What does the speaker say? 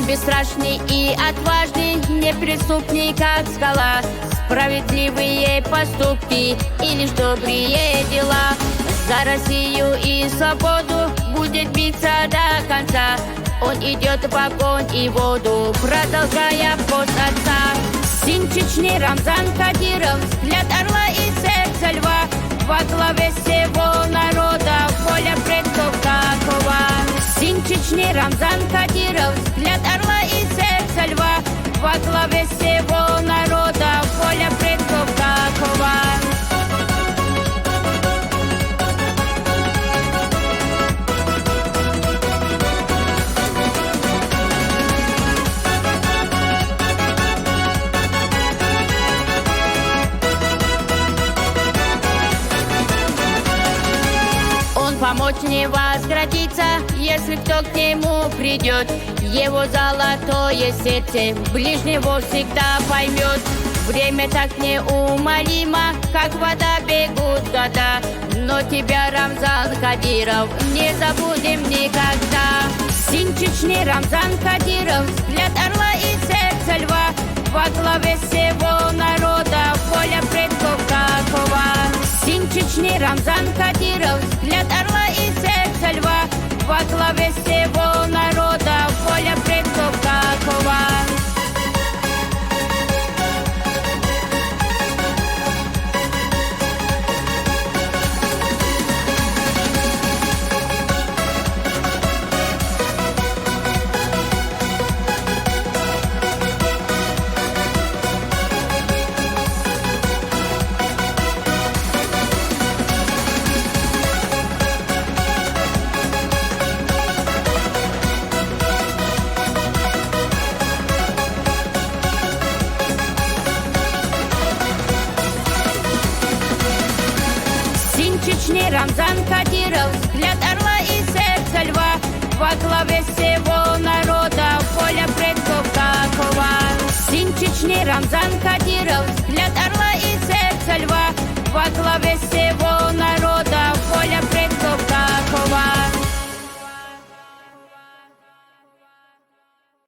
бесстрашный и отважный, неприступный, как скала. Справедливые поступки и лишь добрые дела. За Россию и свободу будет биться до конца. Он идет в огонь и воду, продолжая пост отца. Сын Чечни Рамзан Кадиров, взгляд орла и сердце льва. Во главе всего народа, воля предков какова. Сын Чечни Рамзан Кадиров, взгляд орла и сердце льва. Во главе всего народа, воля предков какова. Помочь не возградиться, если кто к нему придет. Его золотое сердце ближнего всегда поймет. Время так неумолимо, как вода бегут года. Но тебя, Рамзан Кадиров, не забудем никогда. Сын Чечни Рамзан Кадиров, взгляд орла и сердце льва. Во главе всего народа, воля предков какова. Сын Чечни Рамзан Кадиров, взгляд орла и сердце льва. Во главе всего народа, воля предков какова. Чечни Рамзан Кадиров, взгляд орла и сердце льва. Во главе всего народа, воля предков какова. Сын Чечни Рамзан Кадиров, взгляд